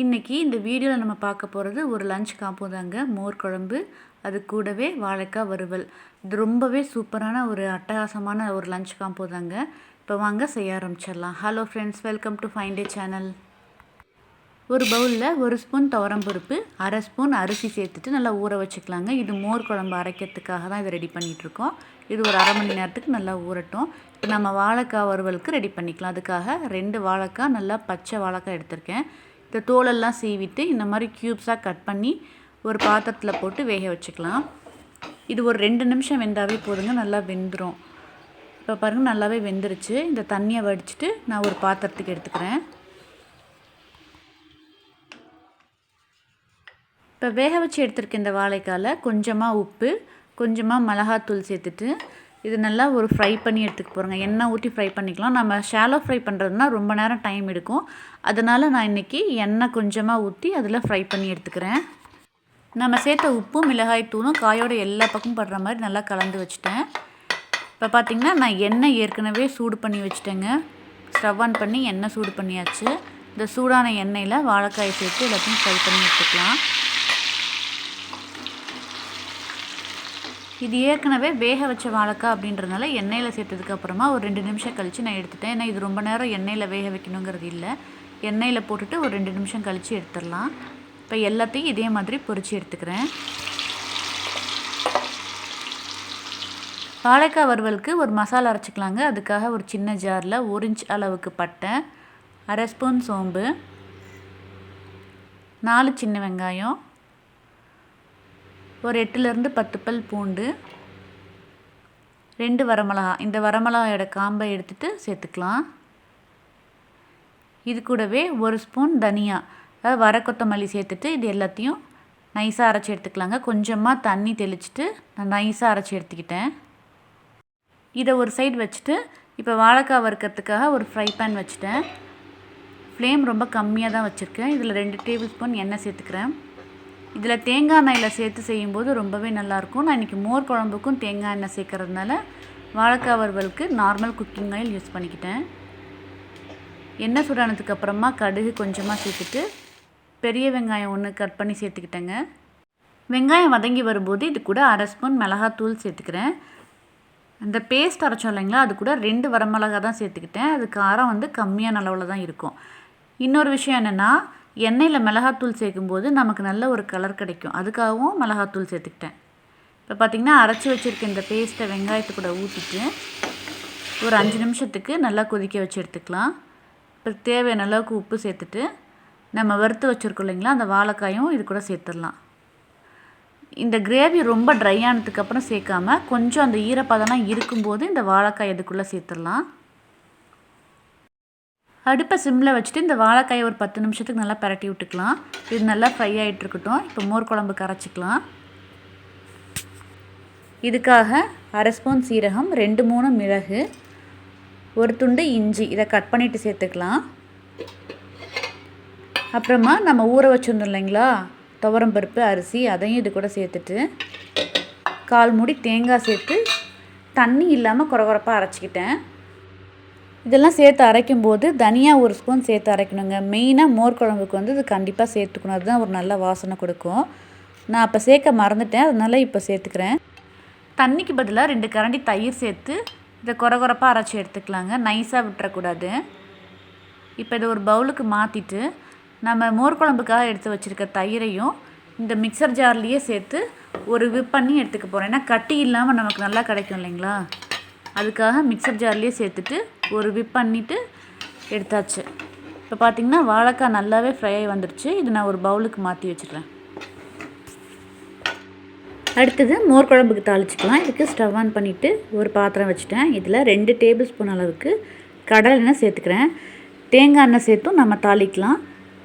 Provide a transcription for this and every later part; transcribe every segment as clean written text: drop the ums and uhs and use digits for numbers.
இன்றைக்கி இந்த வீடியோவில் நம்ம பார்க்க போகிறது ஒரு லஞ்ச் காம்போ தாங்க. மோர் குழம்பு, அது கூடவே வாழைக்காய் வறுவல். இது ரொம்பவே சூப்பரான ஒரு அட்டகாசமான ஒரு லஞ்ச் காம்போ தாங்க. இப்போ வாங்க செய்ய ஆரம்பிச்சிடலாம். Hello friends, welcome to fine day channel. ஒரு பவுலில் 1 ஸ்பூன் துவரம்பருப்பு, 1/2 ஸ்பூன் அரிசி சேர்த்துட்டு நல்லா ஊற வச்சுக்கலாங்க. இது மோர் குழம்பு அரைக்கிறதுக்காக தான் இதை ரெடி பண்ணிகிட்ருக்கோம். இது ஒரு அரை மணி நேரத்துக்கு நல்லா ஊறட்டும். இப்போ நம்ம வாழைக்காய் வறுவலுக்கு ரெடி பண்ணிக்கலாம். அதுக்காக 2 வாழைக்காய், நல்லா பச்சை வாழைக்காய் எடுத்திருக்கேன். இந்த தோலெல்லாம் சீவிட்டு இந்த மாதிரி க்யூப்ஸாக கட் பண்ணி ஒரு பாத்திரத்தில் போட்டு வேக வச்சுக்கலாம். இது ஒரு 2 நிமிஷம் வெந்தாவே போதுங்க, நல்லா வெந்துடும். இப்போ பாருங்கள், நல்லாவே வெந்துருச்சு. இந்த தண்ணியை வடிச்சிட்டு நான் ஒரு பாத்திரத்துக்கு எடுத்துக்கிறேன். இப்போ வேக வச்சு எடுத்துருக்க இந்த வாழைக்காயில் கொஞ்சமாக உப்பு, கொஞ்சமாக மிளகாத்தூள் சேர்த்துட்டு இது நல்லா ஒரு ஃப்ரை பண்ணி எடுத்துக்க போகிறேங்க. எண்ணெய் ஊற்றி ஃப்ரை பண்ணிக்கலாம். நம்ம ஷாலோ ஃப்ரை பண்ணுறதுனா ரொம்ப நேரம் டைம் எடுக்கும். அதனால் நான் இன்றைக்கி எண்ணெய் கொஞ்சமாக ஊற்றி அதில் ஃப்ரை பண்ணி எடுத்துக்கிறேன். நம்ம சேர்த்த உப்பும் மிளகாய் தூளும் காயோட எல்லா பக்கமும் படுற மாதிரி நல்லா கலந்து வச்சுட்டேன். இப்போ பார்த்திங்கன்னா நான் எண்ணெய் ஏற்கனவே சூடு பண்ணி வச்சுட்டேங்க. ஸ்டவ் ஆன் பண்ணி எண்ணெய் சூடு பண்ணியாச்சு. இந்த சூடான எண்ணெயில் வாழைக்காயை சேர்த்து எல்லாத்தையும் ஃப்ரை பண்ணி எடுத்துக்கலாம். இது ஏற்கனவே வேக வச்ச வாழைக்காய் அப்படின்றதுனால எண்ணெயில் சேர்த்ததுக்கப்புறமா ஒரு 2 நிமிஷம் கழித்து நான் எடுத்துட்டேன். ஏன்னா இது ரொம்ப நேரம் எண்ணெயில் வேக வைக்கணுங்கிறது இல்லை. எண்ணெயில் போட்டுட்டு ஒரு 2 நிமிஷம் கழித்து எடுத்துடலாம். இப்போ எல்லாத்தையும் இதே மாதிரி பொரித்து எடுத்துக்கிறேன். வாழைக்காய் வறுவலுக்கு ஒரு மசாலா அரைச்சிக்கலாங்க. அதுக்காக ஒரு சின்ன ஜாரில் 1 இன்ச் அளவுக்கு பட்டை, 1/2 ஸ்பூன் சோம்பு, 4 சின்ன வெங்காயம், ஒரு 8லேருந்து 10 பல் பூண்டு, 2 வரமிளகா. இந்த வரமிளகாயோட காம்பை எடுத்துகிட்டு சேர்த்துக்கலாம். இது கூடவே 1 ஸ்பூன் தனியா, அதாவது வர கொத்தமல்லி சேர்த்துட்டு இது எல்லாத்தையும் நைஸாக அரைச்சி எடுத்துக்கலாங்க. கொஞ்சமாக தண்ணி தெளிச்சுட்டு நான் நைஸாக அரைச்சி எடுத்துக்கிட்டேன். இதை ஒரு சைடு வச்சுட்டு இப்போ வாழைக்காய் வறுக்கிறதுக்காக ஒரு ஃப்ரை பேன் வச்சுட்டேன். ஃப்ளேம் ரொம்ப கம்மியாக தான் வச்சுருக்கேன். இதில் 2 டேபிள் ஸ்பூன் எண்ணெய் சேர்த்துக்கிறேன். இதில் தேங்காய் எண்ணெயில் சேர்த்து செய்யும்போது ரொம்பவே நல்லாயிருக்கும். நான் இன்றைக்கி மோர் குழம்புக்கும் தேங்காய் எண்ணெய் சேர்க்கறதுனால வாழைக்காய் வறுவலுக்கு நார்மல் குக்கிங் ஆயில் யூஸ் பண்ணிக்கிட்டேன். எண்ணெய் சூடானதுக்கப்புறமா கடுகு கொஞ்சமாக சேர்த்துட்டு பெரிய வெங்காயம் 1 கட் பண்ணி சேர்த்துக்கிட்டேங்க. வெங்காயம் வதங்கி வரும்போது இது கூட 1/2 ஸ்பூன் மிளகாத்தூள் சேர்த்துக்கிறேன். அந்த பேஸ்ட் அரைச்சோம் இல்லைங்களா, அது கூட 2 வரமிளகா தான் சேர்த்துக்கிட்டேன். அது காரம் வந்து கம்மியான அளவில் தான் இருக்கும். இன்னொரு விஷயம் என்னென்னா, எண்ணெயில் மிளகாத்தூள் சேர்க்கும்போது நமக்கு நல்ல ஒரு கலர் கிடைக்கும். அதுக்காகவும் மிளகாத்தூள் சேர்த்துக்கிட்டேன். இப்போ பார்த்திங்கன்னா அரைச்சி வச்சுருக்க இந்த பேஸ்ட்டை வெங்காயத்து கூட ஊற்றிட்டு ஒரு 5 நிமிஷத்துக்கு நல்லா கொதிக்க வச்சு எடுத்துக்கலாம். இப்போ தேவையான அளவுக்கு உப்பு சேர்த்துட்டு நம்ம வறுத்து வச்சுருக்கோம் இல்லைங்களா, அந்த வாழைக்காயும் இது கூட சேர்த்துடலாம். இந்த கிரேவி ரொம்ப ட்ரை ஆனதுக்கப்புறம் சேர்க்காம கொஞ்சம் அந்த ஈரப்பதம்லாம் இருக்கும்போது இந்த வாழைக்காய் இதுக்குள்ளே சேர்த்துடலாம். அடுப்பை சிம்மில் வச்சுட்டு இந்த வாழைக்காயை ஒரு 10 நிமிஷத்துக்கு நல்லா பரட்டி விட்டுக்கலாம். இது நல்லா ஃப்ரை ஆகிட்டு இருக்கட்டும். இப்போ மோர் குழம்பு கரைச்சிக்கலாம். இதுக்காக 1/2 ஸ்பூன் சீரகம், 2-3 மிளகு, 1 துண்டு இஞ்சி இதை கட் பண்ணிவிட்டு சேர்த்துக்கலாம். அப்புறமா நம்ம ஊற வச்சுருந்தோம் இல்லைங்களா துவரம்பருப்பு, அரிசி, அதையும் இது கூட சேர்த்துட்டு 1/4 மூடி தேங்காய் சேர்த்து தண்ணி இல்லாமல் கொரகொரப்பாக அரைச்சிக்கிட்டேன். இதெல்லாம் சேர்த்து அரைக்கும்போது தனியாக 1 ஸ்பூன் சேர்த்து அரைக்கணுங்க. மெயினாக மோர் குழம்புக்கு வந்து இது கண்டிப்பாக சேர்த்துக்கணும். அதுதான் ஒரு நல்ல வாசனை கொடுக்கும். நான் அப்போ சேர்க்க மறந்துட்டேன், அதனால இப்போ சேர்த்துக்கிறேன். தண்ணிக்கு பதிலாக 2 கரண்டி தயிர் சேர்த்து இதை கொரகொரப்பாக அரைச்சி எடுத்துக்கலாங்க. நைஸாக விட்டுறக்கூடாது. இப்போ இதை ஒரு பவுலுக்கு மாற்றிட்டு நம்ம மோர் குழம்புக்காக எடுத்து வச்சுருக்க தயிரையும் இந்த மிக்சர் ஜார்லேயே சேர்த்து ஒரு விப் பண்ணி எடுத்துக்க போகிறேன். ஏன்னா கட்டி இல்லாமல் நமக்கு நல்லா கிடைக்கும் இல்லைங்களா, அதுக்காக மிக்சர் ஜார்லேயே சேர்த்துட்டு ஒரு விப் பண்ணிவிட்டு எடுத்தாச்சு. இப்போ பார்த்திங்கன்னா வாழைக்காய் நல்லாவே ஃப்ரை ஆகி வந்துடுச்சு. இது நான் ஒரு பவுலுக்கு மாற்றி வச்சுக்கிறேன். அடுத்தது மோர் குழம்புக்கு தாளிச்சிக்கலாம். இதுக்கு ஸ்டவ் ஆன் பண்ணிவிட்டு ஒரு பாத்திரம் வச்சுட்டேன். இதில் 2 டேபிள் ஸ்பூன் அளவுக்கு கடலை எண்ணெய் சேர்த்துக்கிறேன். தேங்காய் எண்ணெய் சேர்த்தும் நம்ம தாளிக்கலாம்.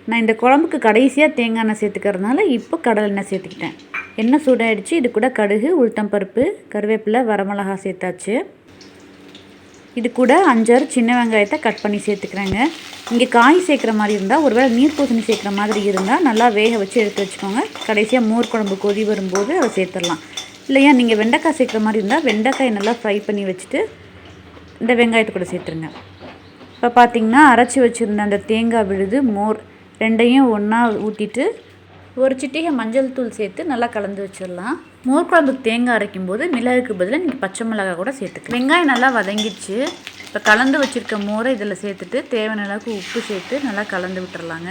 நான் இந்த குழம்புக்கு கடைசியாக தேங்காய் எண்ணெய் சேர்த்துக்கிறதுனால இப்போ கடலை எண்ணெய் சேர்த்துக்கிட்டேன். எண்ணெய் சூடாகிடுச்சு. இது கூட கடுகு, உளுத்தம்பருப்பு, கருவேப்பிலை, வரமிளகா சேர்த்தாச்சு. இது கூட 5-6 சின்ன வெங்காயத்தை கட் பண்ணி சேர்த்துக்கிறேங்க. இங்கே காய் சேர்க்குற மாதிரி இருந்தால், ஒருவேளை நீர் பூசணி சேர்க்குற மாதிரி இருந்தால் நல்லா வேக வச்சு எடுத்து வச்சுக்கோங்க. கடைசியாக மோர் குழம்பு கொதி வரும்போது அதை சேர்த்துடலாம். இல்லையா நீங்கள் வெண்டைக்காய் சேர்க்குற மாதிரி இருந்தால் வெண்டைக்காயை நல்லா ஃப்ரை பண்ணி வச்சுட்டு இந்த வெங்காயத்தை கூட சேர்த்துருங்க. இப்போ பார்த்திங்கன்னா அரைச்சி வச்சுருந்த அந்த தேங்காய் விழுது, மோர் ரெண்டையும் ஒன்றா ஊற்றிட்டு ஒரு சிட்டிகை மஞ்சள் தூள் சேர்த்து நல்லா கலந்து வச்சிடலாம். மோர் குழம்புக்கு தேங்காய் அரைக்கும் போது மிளகுக்கு பதிலாக நீங்கள் பச்சை மிளகாய் கூட சேர்த்துக்கலாம். வெங்காயம் நல்லா வதங்கிடுச்சு. இப்போ கலந்து வச்சுருக்க மோரை இதில் சேர்த்துட்டு தேவையான அளவுக்கு உப்பு சேர்த்து நல்லா கலந்து விட்டுறலாங்க.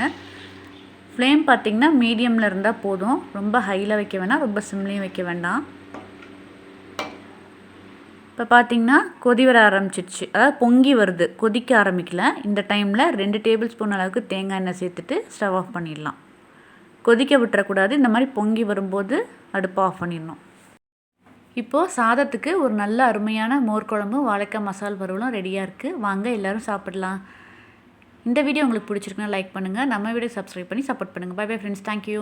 ஃப்ளேம் பார்த்திங்கன்னா மீடியமில் இருந்தால் போதும். ரொம்ப ஹையில் வைக்க வேண்டாம், ரொம்ப சிம்லேயும் வைக்க வேண்டாம். இப்போ பார்த்திங்கன்னா கொதி வர ஆரம்பிச்சிடுச்சு, அதாவது பொங்கி வருது, கொதிக்க ஆரம்பிக்கல. இந்த டைமில் 2 டேபிள் ஸ்பூன் அளவுக்கு தேங்காய் எண்ணெய் சேர்த்துட்டு ஸ்டவ் ஆஃப் பண்ணிடலாம். கொதிக்க விட்டுறக்கூடாது. இந்த மாதிரி பொங்கி வரும்போது அடுப்பை ஆஃப் பண்ணிடணும். இப்போது சாதத்துக்கு ஒரு நல்ல அருமையான மோர் குழம்பும் வாழைக்காய் மசால் வறுவலும் ரெடியாக இருக்குது. வாங்க எல்லோரும் சாப்பிடலாம். இந்த வீடியோ உங்களுக்கு பிடிச்சிருக்குன்னா லைக் பண்ணுங்கள், நம்ம வீடியோ சப்ஸ்கிரைப் பண்ணி சப்போர்ட் பண்ணுங்கள். Bye bye friends, thank you.